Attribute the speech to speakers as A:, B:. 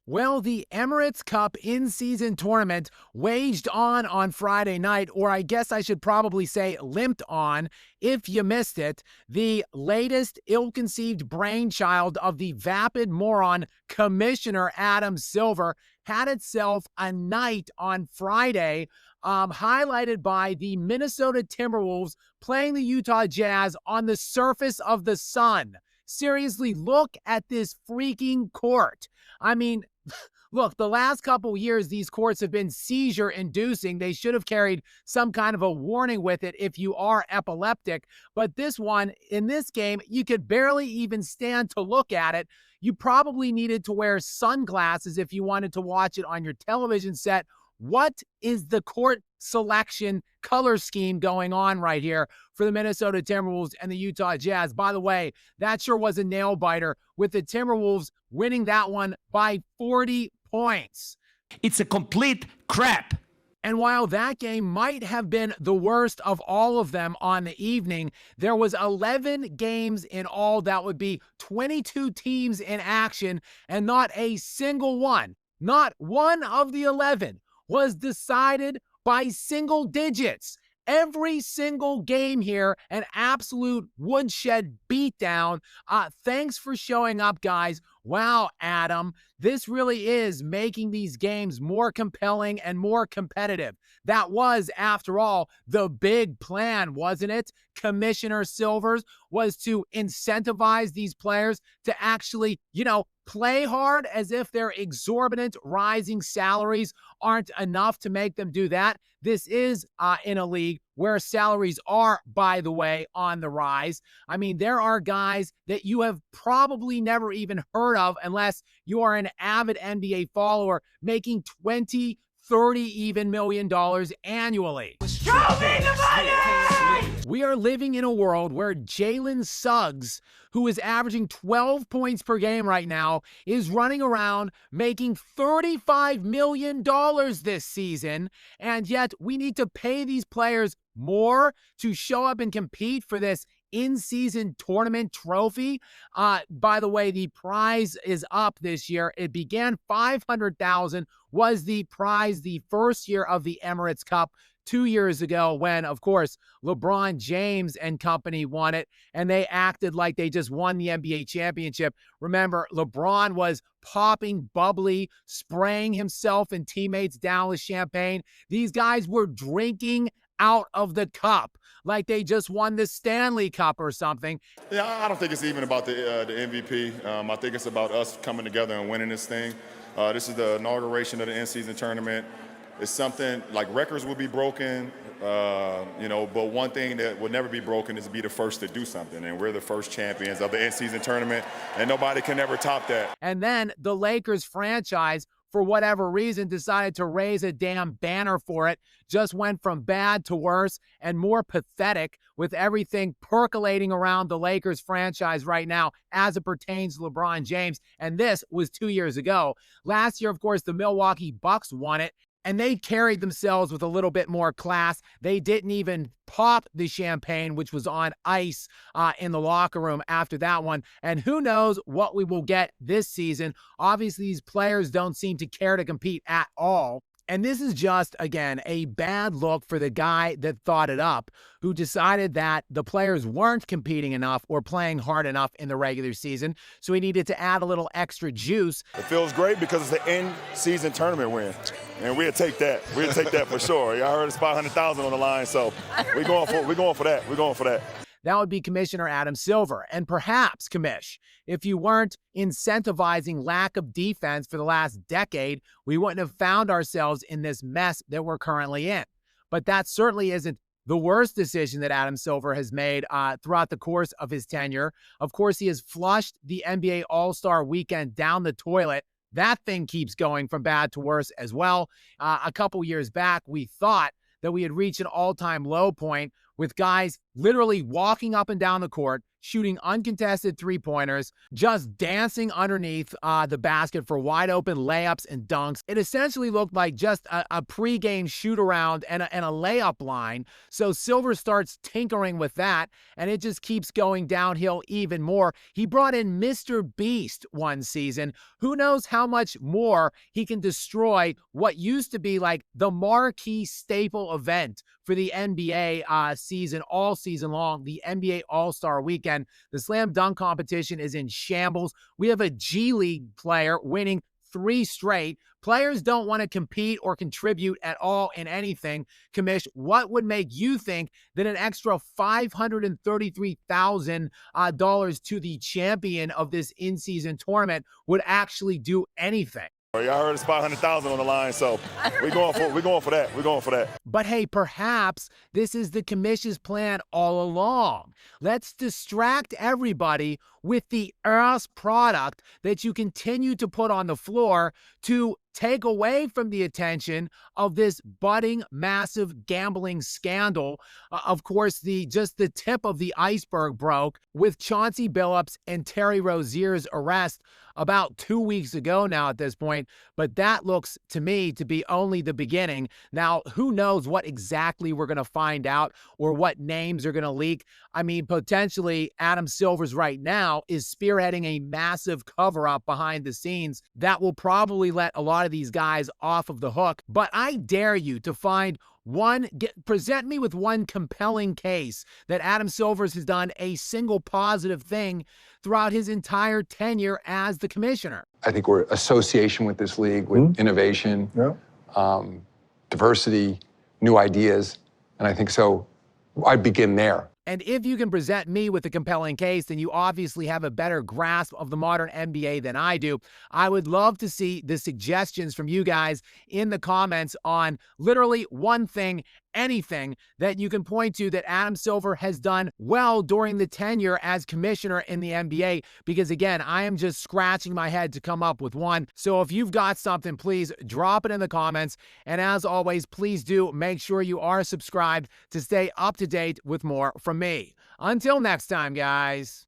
A: Well, the Emirates Cup in-season tournament waged on Friday night, or I guess I should probably say limped on if you missed it. The latest ill-conceived brainchild of the vapid moron Commissioner Adam Silver had itself a night on Friday, highlighted by the Minnesota Timberwolves playing the Utah Jazz on the surface of the sun. Seriously, look at this freaking court. I mean, look, the last couple years, these courts have been seizure-inducing. They should have carried some kind of a warning with it if you are epileptic. But this one, in this game, you could barely even stand to look at it. You probably needed to wear sunglasses if you wanted to watch it on your television set. What is the court selection color scheme going on right here for the Minnesota Timberwolves and the Utah Jazz? By the way, that sure was a nail biter, with the Timberwolves winning that one by 40 points.
B: It's a complete crap.
A: And while that game might have been the worst of all of them on the evening, there was 11 games in all. That would be 22 teams in action, and not a single one, not one of the 11 was decided by single digits. Every single game here, an absolute woodshed beatdown. Thanks for showing up, guys. Wow, Adam, this really is making these games more compelling and more competitive. That was, after all, the big plan, wasn't it? Commissioner Silvers was to incentivize these players to actually, play hard, as if their exorbitant rising salaries aren't enough to make them do that. This is in a league where salaries are, by the way, on the rise. I mean, there are guys that you have probably never even heard of unless you are an avid NBA follower, making $20, $30 even million annually.
B: Show me the money!
A: We are living in a world where Jalen Suggs, who is averaging 12 points per game right now, is running around making $35 million this season, and yet we need to pay these players more to show up and compete for this in-season tournament trophy. By the way, the prize is up this year. It began $500,000 was the prize the first year of the Emirates Cup 2 years ago, when, of course, LeBron James and company won it, and they acted like they just won the NBA championship. Remember, LeBron was popping bubbly, spraying himself and teammates down with champagne. These guys were drinking out of the cup like they just won the Stanley Cup or something.
C: Yeah, I don't think it's even about the MVP. I think it's about us coming together and winning this thing. This is the inauguration of the in-season tournament. It's something like records will be broken, but one thing that will never be broken is to be the first to do something. And we're the first champions of the in-season tournament, and nobody can ever top that.
A: And then the Lakers franchise, for whatever reason, decided to raise a damn banner for it, just went from bad to worse and more pathetic, with everything percolating around the Lakers franchise right now as it pertains to LeBron James. And this was 2 years ago. Last year, of course, the Milwaukee Bucks won it, and they carried themselves with a little bit more class. They didn't even pop the champagne, which was on ice in the locker room after that one. And who knows what we will get this season. Obviously, these players don't seem to care to compete at all. And this is just, again, a bad look for the guy that thought it up, who decided that the players weren't competing enough or playing hard enough in the regular season, so he needed to add a little extra juice.
C: It feels great because it's the in-season tournament win, and we'll take that. We'll take that for sure. Y'all heard it's $500,000 on the line, so we're going for that. We're going for that.
A: That would be Commissioner Adam Silver. And perhaps, Commish, if you weren't incentivizing lack of defense for the last decade, we wouldn't have found ourselves in this mess that we're currently in. But that certainly isn't the worst decision that Adam Silver has made throughout the course of his tenure. Of course, he has flushed the NBA All-Star Weekend down the toilet. That thing keeps going from bad to worse as well. A couple years back, we thought that we had reached an all-time low point with guys literally walking up and down the court, shooting uncontested three-pointers, just dancing underneath the basket for wide-open layups and dunks. It essentially looked like just a pregame shoot-around and a layup line. So Silver starts tinkering with that, and it just keeps going downhill even more. He brought in Mr. Beast one season. Who knows how much more he can destroy what used to be like the marquee staple event for the NBA season all season long, the NBA All-Star Weekend. The slam dunk competition is in shambles. We have a G League player winning 3 straight. Players don't want to compete or contribute at all in anything. Kamish, what would make you think that an extra $533,000 to the champion of this in-season tournament would actually do anything?
C: Y'all heard it's 500,000 on the line, so we're going for that. We're going for that.
A: But hey, perhaps this is the Kamish's plan all along. Let's distract everybody with the ass product that you continue to put on the floor to take away from the attention of this budding, massive gambling scandal. Of course, just the tip of the iceberg broke with Chauncey Billups and Terry Rozier's arrest about 2 weeks ago now at this point, but that looks to me to be only the beginning. Now, who knows what exactly we're going to find out or what names are going to leak. I mean, potentially Adam Silver's right now is spearheading a massive cover-up behind the scenes that will probably let a lot of these guys off of the hook. But I dare you to find present me with one compelling case that Adam Silver has done a single positive thing throughout his entire tenure as the commissioner.
D: I think we're association with this league, with innovation, diversity, new ideas, and I think so. I'd begin there.
A: And if you can present me with a compelling case, then you obviously have a better grasp of the modern NBA than I do. I would love to see the suggestions from you guys in the comments on literally one thing, anything that you can point to that Adam Silver has done well during the tenure as commissioner in the NBA. Because again, I am just scratching my head to come up with one. So if you've got something, please drop it in the comments. And as always, please do make sure you are subscribed to stay up to date with more from me. Until next time, guys.